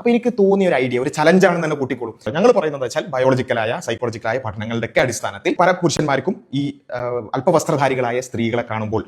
അപ്പോൾ എനിക്ക് തോന്നിയ ഒരു ഐഡിയ, ഒരു ചലഞ്ചാണെന്ന് തന്നെ കൂട്ടിക്കോളും. ഞങ്ങൾ പറയുന്നത് വെച്ചാൽ ബയോളജിക്കലായ സൈക്കോളജിക്കലായ പഠനങ്ങളുടെയൊക്കെ അടിസ്ഥാനത്തിൽ പല പുരുഷന്മാർക്കും ഈ അല്പവസ്ത്രധാരികളായ സ്ത്രീകളെ കാണുമ്പോൾ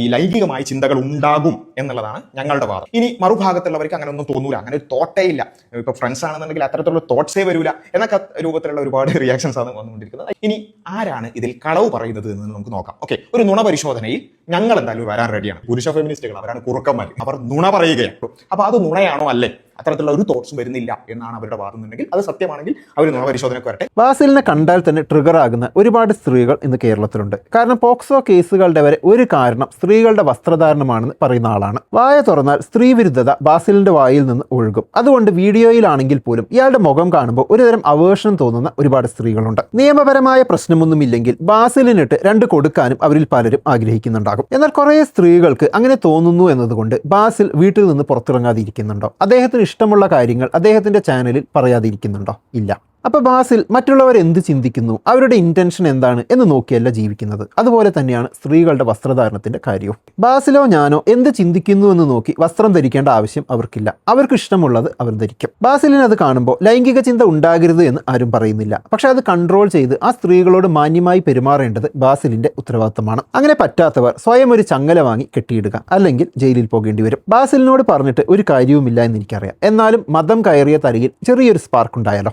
ഈ ലൈംഗികമായ ചിന്തകൾ ഉണ്ടാകും എന്നുള്ളതാണ് ഞങ്ങളുടെ വാദം. ഇനി മറുഭാഗത്തുള്ളവർക്ക് അങ്ങനെ ഒന്നും തോന്നൂല, അങ്ങനെ ഒരു തോട്ടേ ഇല്ല. ഇപ്പൊ ഫ്രണ്ട്സ് ആണെന്നുണ്ടെങ്കിൽ അത്തരത്തിലുള്ള തോട്ട്സേ വരൂല എന്നൊക്കെ രൂപത്തിലുള്ള ഒരുപാട് റിയാക്ഷൻസ് ആണ് വന്നുകൊണ്ടിരിക്കുന്നത്. ഇനി ആരാണ് ഇതിൽ കളവ് പറയുന്നത് എന്ന് നമുക്ക് നോക്കാം. ഓക്കെ, ഒരു നുണ പരിശോധനയിൽ ഞങ്ങൾ എന്തായാലും വരാൻ റെഡിയാണ്. പുരുഷ ഫെമിനിസ്റ്റുകൾ അവരാണ് കുറുക്കന്മാർ, അവർ നുണ പറയുകയാണ്. അപ്പൊ അത് നുണയാണോ അല്ലേ, അത്തരത്തിലുള്ള ഒരു തോട്ട്സും വരുന്നില്ല എന്നാണ് അവരുടെ വാദം എന്നുണ്ടെങ്കിൽ അത് സത്യമാണെങ്കിൽ അവർ നുണ പരിശോധനയ്ക്ക് വരട്ടെ. ബാസിലിനെ കണ്ടാൽ തന്നെ ട്രിഗർ ആകുന്ന ഒരുപാട് സ്ത്രീകൾ ഇന്ന് കേരളത്തിലുണ്ട്. കാരണം പോക്സോ കേസുകളുടെ വരെ ഒരു കാരണം സ്ത്രീകളുടെ വസ്ത്രധാരണമാണെന്ന് പറയുന്ന ആളാണ്. വായ തുറന്നാൽ സ്ത്രീ വിരുദ്ധത ബാസിലിന്റെ വായിൽ നിന്ന് ഒഴുകും. അതുകൊണ്ട് വീഡിയോയിലാണെങ്കിൽ പോലും ഇയാളുടെ മുഖം കാണുമ്പോൾ ഒരുതരം അവേർഷൻ തോന്നുന്ന ഒരുപാട് സ്ത്രീകളുണ്ട്. നിയമപരമായ പ്രശ്നമൊന്നുമില്ലെങ്കിൽ ബാസിലിനിട്ട് രണ്ട് കൊടുക്കാനും അവരിൽ പലരും ആഗ്രഹിക്കുന്നുണ്ടാകും. എന്നാൽ കുറേ സ്ത്രീകൾക്ക് അങ്ങനെ തോന്നുന്നു എന്നതുകൊണ്ട് ബാസിൽ വീട്ടിൽ നിന്ന് പുറത്തിറങ്ങാതിരിക്കുന്നുണ്ടോ? അദ്ദേഹത്തിന് ഇഷ്ടമുള്ള കാര്യങ്ങൾ അദ്ദേഹത്തിന്റെ ചാനലിൽ പറയാതിരിക്കുന്നുണ്ടോ? ഇല്ല. അപ്പോൾ ബാസിൽ മറ്റുള്ളവർ എന്ത് ചിന്തിക്കുന്നു, അവരുടെ ഇന്റൻഷൻ എന്താണ് എന്ന് നോക്കിയല്ല ജീവിക്കുന്നത്. അതുപോലെ തന്നെയാണ് സ്ത്രീകളുടെ വസ്ത്രധാരണത്തിന്റെ കാര്യവും. ബാസിലോ ഞാനോ എന്ത് ചിന്തിക്കുന്നു എന്ന് നോക്കി വസ്ത്രം ധരിക്കേണ്ട ആവശ്യം അവർക്കില്ല. അവർക്ക് ഇഷ്ടമുള്ളത് അവർ ധരിക്കും. ബാസിലിന് അത് കാണുമ്പോൾ ലൈംഗിക ചിന്ത ഉണ്ടാകരുത് എന്ന് ആരും പറയുന്നില്ല. പക്ഷെ അത് കൺട്രോൾ ചെയ്ത് ആ സ്ത്രീകളോട് മാന്യമായി പെരുമാറേണ്ടത് ബാസിലിന്റെ ഉത്തരവാദിത്തമാണ്. അങ്ങനെ പറ്റാത്തവർ സ്വയം ഒരു ചങ്ങല വാങ്ങി കെട്ടിയിടുക, അല്ലെങ്കിൽ ജയിലിൽ പോകേണ്ടി വരും. ബാസിലിനോട് പറഞ്ഞിട്ട് ഒരു കാര്യവുമില്ല എന്ന് എനിക്കറിയാം. എന്നാലും മതം കയറിയ തലയിൽ ചെറിയൊരു സ്പാർക്ക് ഉണ്ടായാലോ.